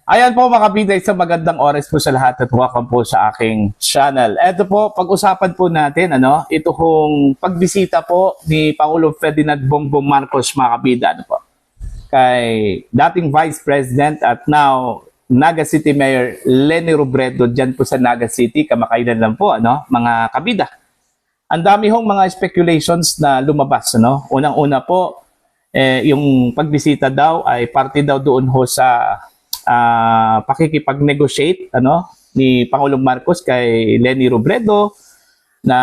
Ayan po mga kabida, isang magandang oras po sa lahat at welcome po sa aking channel. Ito po, pag-usapan po natin, ito hong pagbisita po ni Pangulong Ferdinand Bongbong Marcos mga kabida, kay dating Vice President at now Naga City Mayor Leni Robredo dyan po sa Naga City, kamakailan lang po, mga kabida. Ang dami hong mga speculations na lumabas, Unang-una po, yung pagbisita daw ay parte daw doon ho sa pakikipag-negotiate ni Pangulong Marcos kay Leni Robredo na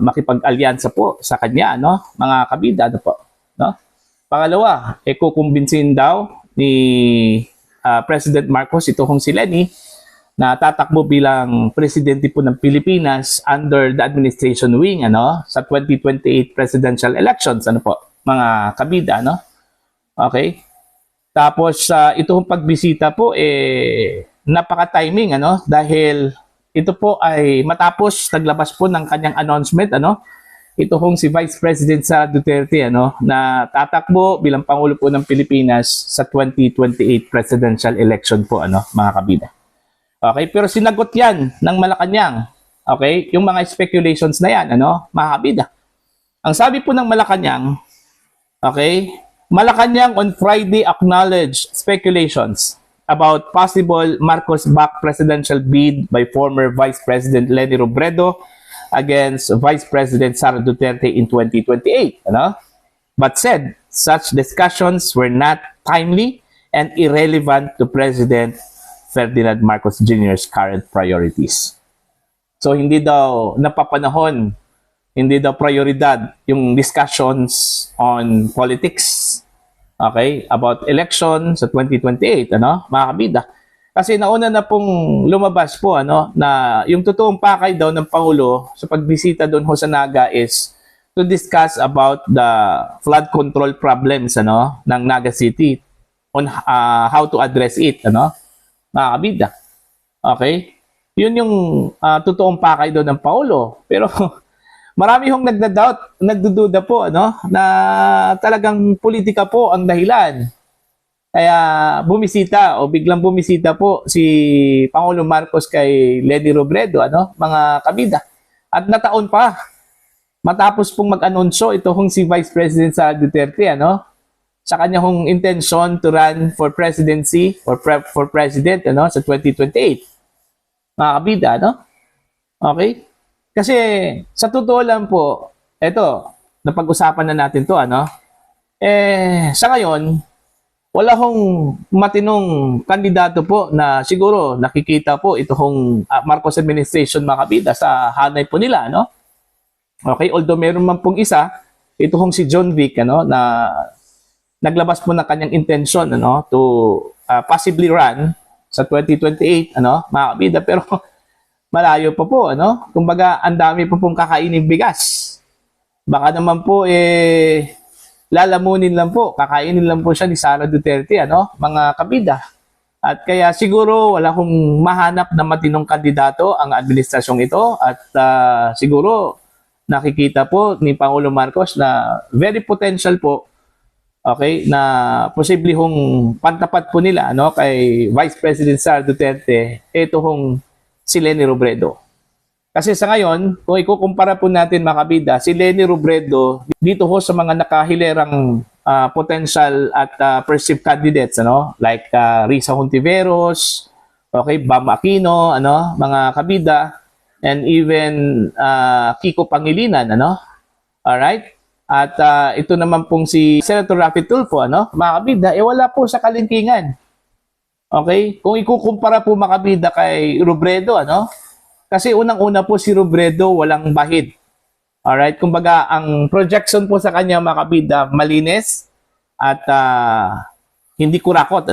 makipag-alyansa po sa kanya, mga kabida, po, Pangalawa, kukumbinsin daw ni President Marcos ito hong si Leni na tatakbo bilang presidente po ng Pilipinas under the administration wing sa 2028 presidential elections, po, mga kabida, Okay? Tapos itong pagbisita po napaka-timing dahil ito po ay matapos naglabas po ng kanyang announcement ito hong si Vice President Sara Duterte na tatakbo bilang pangulo po ng Pilipinas sa 2028 presidential election po mga kabida. Okay, pero sinagot 'yan ng Malacanang. Okay, yung mga speculations na 'yan mga kabida. Ang sabi po ng Malacanang, okay, Malacanang on Friday acknowledged speculations about possible Marcos-backed presidential bid by former Vice President Leni Robredo against Vice President Sara Duterte in 2028. But said such discussions were not timely and irrelevant to President Ferdinand Marcos Jr.'s current priorities. So hindi daw napapanahon, hindi daw prioridad yung discussions on politics, okay, about election sa 2028, mga kabida. Kasi nauna na pong lumabas po na yung totoong pakay daw ng Pangulo sa pagbisita doon ho sa Naga is to discuss about the flood control problems ng Naga City on how to address it, mga kabida. Okay? Yun yung totoong pakay daw ng Pangulo. Pero marami hong nagdududa po na talagang politika po ang dahilan. Kaya biglang bumisita po si Pangulong Marcos kay Leni Robredo, mga kabida. At nataon pa, matapos pong mag-anunsyo ito hong si Vice President Sara Duterte, sa kanya hong intention to run for presidency or for president sa 2028. Mga kabida, Okay? Kasi sa totoo lang po, eto, napag-usapan na natin to, sa ngayon, wala hong matinong kandidato po na siguro nakikita po ito hong Marcos administration mga kabida sa hanay po nila, Okay, although meron man pong isa, ito hong si John Vic, na naglabas po ng kanyang intention, to possibly run sa 2028, mga kabida, pero malayo pa po, Kumbaga, ang dami pa pong kakainin bigas. Baka naman po, lalamunin lang po, kakainin lang po siya ni Sara Duterte, mga kabida. At kaya siguro wala kong mahanap na matinong kandidato ang administrasyong ito at siguro nakikita po ni Pangulong Marcos na very potential po, okay, na posible hong pantapat po nila kay Vice President Sara Duterte, ito hong si Leni Robredo. Kasi sa ngayon, kung ikukumpara po natin mga kabida, si Leni Robredo dito ho sa mga nakahilerang potential at perceived candidates, like Risa Hontiveros, okay, Bam Aquino, mga kabida, and even Kiko Pangilinan, alright? At ito naman pong si Senator Raffy Tulfo, mga kabida, wala po sa kalingkingan. Okay? Kung ikukumpara po mga kabida kay Robredo, kasi unang-una po si Robredo walang bahid. Alright? Kumbaga, ang projection po sa kanya mga kabida, malinis at hindi kurakot,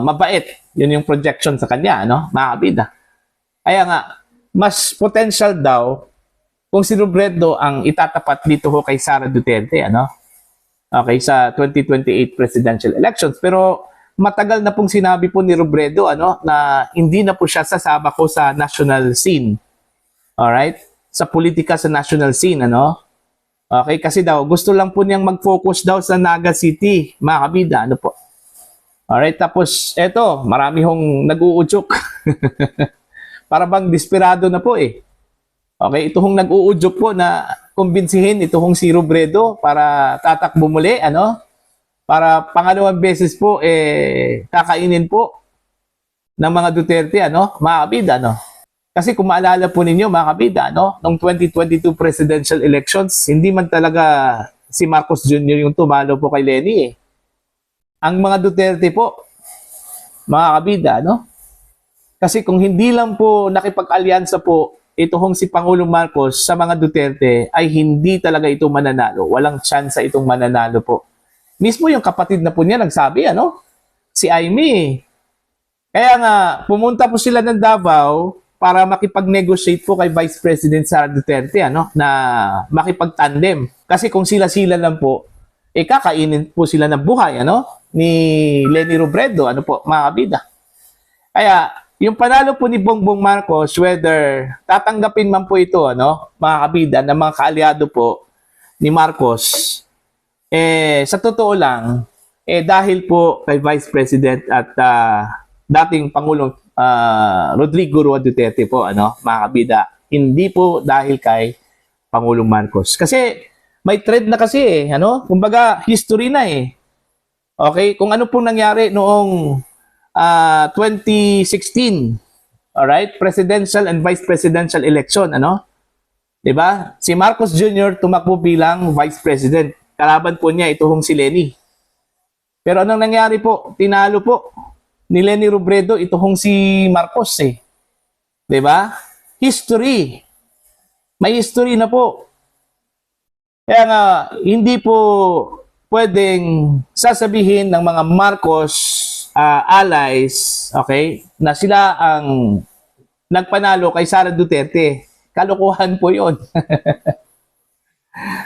mabait. Yun yung projection sa kanya, mga kabida. Kaya nga, mas potential daw kung si Robredo ang itatapat dito ho kay Sara Duterte, Okay, sa 2028 presidential elections. Pero matagal na pong sinabi po ni Robredo na hindi na po siya sasama ko sa national scene. Alright? Sa politika sa national scene, Okay, kasi daw gusto lang po niyang mag-focus daw sa Naga City, mga kabida, po. Alright, tapos eto, marami hong nag-uudyok. Para bang desperado na po eh. Okay, ito hong nag-uudyok po na kumbinsihin ito hong si Robredo para tatakbo muli, ano? Para pangalawang beses po kakainin po ng mga Duterte, ano? Mga kabida, ano? Kasi kung maalala po ninyo, mga kabida, no? Noong 2022 presidential elections, hindi man talaga si Marcos Jr. yung tumalo po kay Leni eh. Ang mga Duterte po, mga kabida, no? Kasi kung hindi lang po nakipag-alyansa po ito hong si Pangulong Marcos sa mga Duterte, ay hindi talaga ito mananalo. Walang tsansa itong mananalo po. Mismo yung kapatid na po niya nagsabi, ano? Si Aimee. Kaya nga, pumunta po sila ng Davao para makipag-negotiate po kay Vice President Sara Duterte, ano? Na makipag-tandem. Kasi kung sila-sila lang po, kakainin po sila ng buhay, ano? Ni Leni Robredo, ano po, mga kabida. Kaya, yung panalo po ni Bongbong Marcos, whether tatanggapin man po ito, ano, mga kabida, ng mga kaalyado po ni Marcos, sa totoo lang, dahil po kay Vice President at dating Pangulong Rodrigo Roa Duterte po, ano, mga kabida, hindi po dahil kay Pangulong Marcos. Kasi may thread na kasi ano, kumbaga history na eh. Okay, kung ano pong nangyari noong 2016, alright, presidential and vice presidential election, ano? 'Di ba? Si Marcos Jr. tumakbo bilang vice president. Kalaban po niya ito hong si Leni. Pero anong nangyari po? Tinalo po ni Leni Robredo ito hong si Marcos eh. 'Di ba? History. May history na po. Kaya nga hindi po pwedeng sasabihin ng mga Marcos allies, okay, na sila ang nagpanalo kay Sara Duterte. Kalokohan po yun.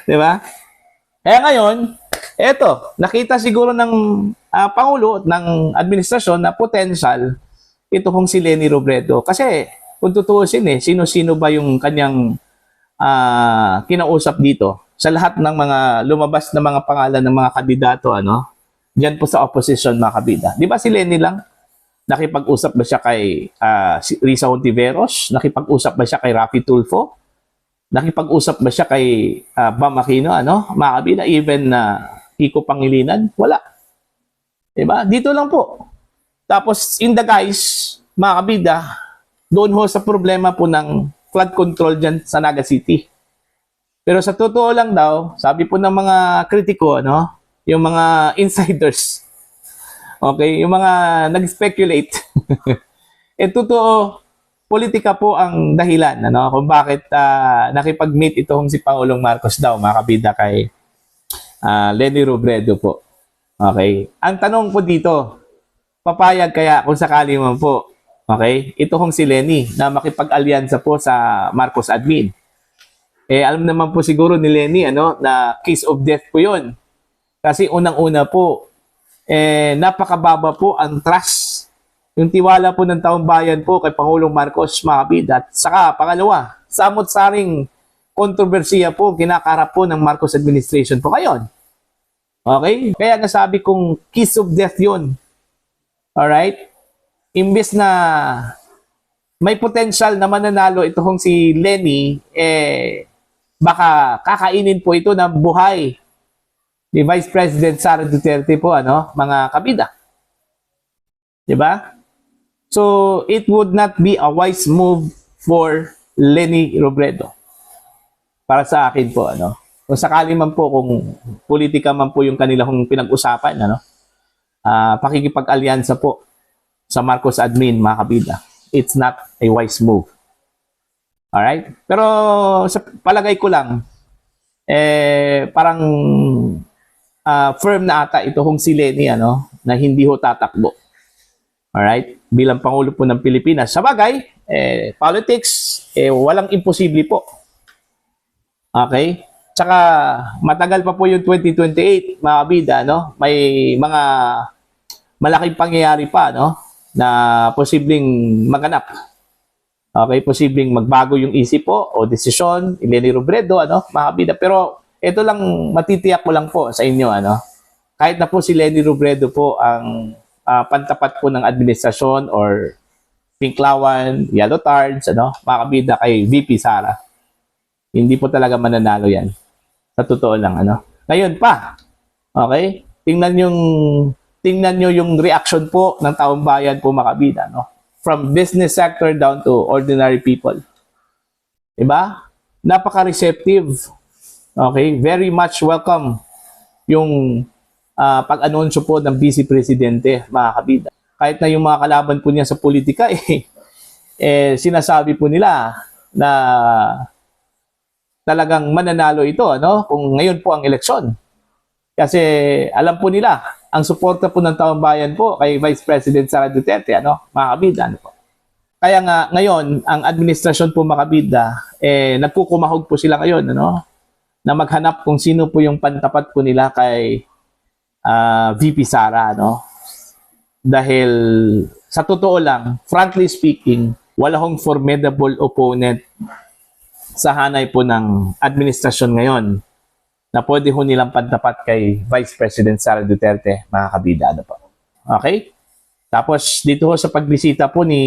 Di ba? Kaya ngayon, eto, nakita siguro ng Pangulo, ng administrasyon na potential ito kung si Leni Robredo. Kasi, kung tutuusin sino-sino ba yung kanyang kinausap dito? Sa lahat ng mga lumabas na mga pangalan ng mga kandidato, ano? Diyan po sa opposition, mga kabida. Di ba si Leni lang? Nakipag-usap ba siya kay Risa Hontiveros? Nakipag-usap ba siya kay Raffy Tulfo? Nakipag-usap ba siya kay Bam Aquino? Ano? Mga kabida, even Kiko Pangilinan? Wala. Di ba? Dito lang po. Tapos, in the guys, mga kabida, doon ho sa problema po ng flood control dyan sa Naga City. Pero sa totoo lang daw, sabi po ng mga kritiko, ano? Yung mga insiders, okay, yung mga nag-speculate, totoo, politika po ang dahilan, ano, kung bakit nakipag-meet itong si Pangulong Marcos daw, mga kabida, kay Leni Robredo po. Okay, ang tanong po dito, papayag kaya kung sakali man po, okay, ito kong si Leni na makipag-alyansa po sa Marcos admin. Alam naman po siguro ni Leni, ano, na case of death po yun. Kasi unang-una po, napakababa po ang trust. Yung tiwala po ng taong bayan po kay Pangulong Marcos, mga kabida. At saka, pangalawa, samot-saring kontrobersiya po, kinakarap po ng Marcos administration po ngayon. Okay? Kaya nasabi kong kiss of death yun. Alright? Imbes na may potential na mananalo ito kung si Leni, baka kakainin po ito ng buhay ni Vice President Sara Duterte po, ano, mga kabida. Di ba? So, it would not be a wise move for Leni Robredo. Para sa akin po, ano. Kung sakali man po, kung politika man po yung kanilang pinag-usapan, ano, pakikipag-alyansa po sa Marcos admin, mga kabida. It's not a wise move. Alright? Pero sa palagay ko lang, parang firm na ata ito kung si Leni, ano, na hindi ho tatakbo. Alright? Bilang Pangulo po ng Pilipinas. Sa bagay, politics, walang imposible po. Okay? Tsaka, matagal pa po yung 2028, mga kabida, no? May mga malaking pangyayari pa, no? Na posibleng maganap. Okay? Posibleng magbago yung isip po o desisyon, Leni Robredo, ano? Mga kabida. Pero, ito lang, matitiyak ko lang po sa inyo, ano? Kahit na po si Leni Robredo po ang pantapat po ng administrasyon or Pinklawan, Yellow Tards, mga kabida kay VP Sara. Hindi po talaga mananalo yan. Sa totoo lang, Ngayon pa, okay? Tingnan nyo yung reaction po ng taong bayan po, mga kabida, From business sector down to ordinary people. Diba? Napaka-receptive. Okay? Very much welcome yung pag-anunsyo po ng Vice Presidente, mga kabida. Kahit na yung mga kalaban po niya sa politika, sinasabi po nila na talagang mananalo ito, kung ngayon po ang eleksyon. Kasi alam po nila, ang suporta po ng taong bayan po kay Vice President Sara Duterte, mga kabida, po. Kaya nga, ngayon, ang administrasyon po, mga kabida, nagkukumahog po sila ngayon, na maghanap kung sino po yung pantapat po nila kay VP Sara, Dahil sa totoo lang, frankly speaking, wala hong formidable opponent sa hanay po ng administrasyon ngayon na pwede ho nilang pantapat kay Vice President Sara Duterte, mga kabida, po. Okay? Tapos dito ho sa pagbisita po ni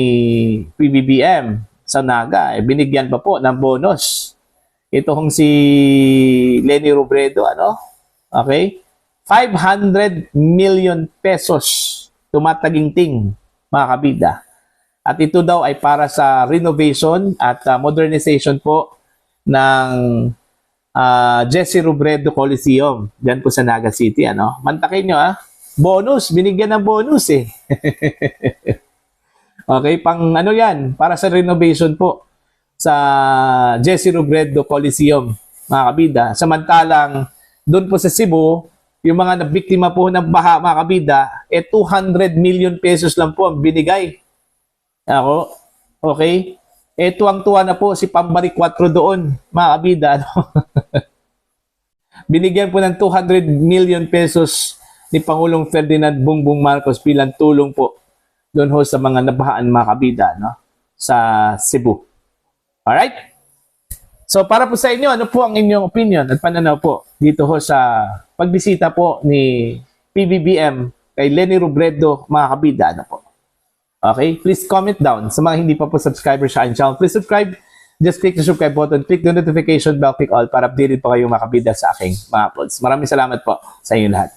PBBM sa Naga, binigyan pa po ng bonus. Ito hong si Leni Robredo, Okay? 500 million pesos tumataginting, mga kabida. At ito daw ay para sa renovation at modernization po ng Jesse Robredo Coliseum diyan po sa Naga City, Mantakin nyo, bonus, binigyan ng bonus Okay, pang yan, para sa renovation po sa Jesse Robredo Coliseum, mga kabida. Samantalang doon po sa Cebu, yung mga nabiktima po ng baha, mga kabida, 200 million pesos lang po ang binigay. Ako, okay? Tuwang-tuwa na po si Pambari 4 doon, mga kabida. Binigyan po ng 200 million pesos ni Pangulong Ferdinand Bongbong Marcos bilang tulong po doon ho sa mga nabahaan, mga kabida, sa Cebu. Alright? So para po sa inyo, ano po ang inyong opinion at pananaw po dito ho sa pagbisita po ni PBBM kay Leni Robredo, mga kabida, po. Okay? Please comment down. Sa mga hindi pa po subscriber sa aking channel, please subscribe. Just click the subscribe button, click the notification bell, click all para updated po kayo, mga kabida, sa aking mga uploads. Maraming salamat po sa inyo lahat.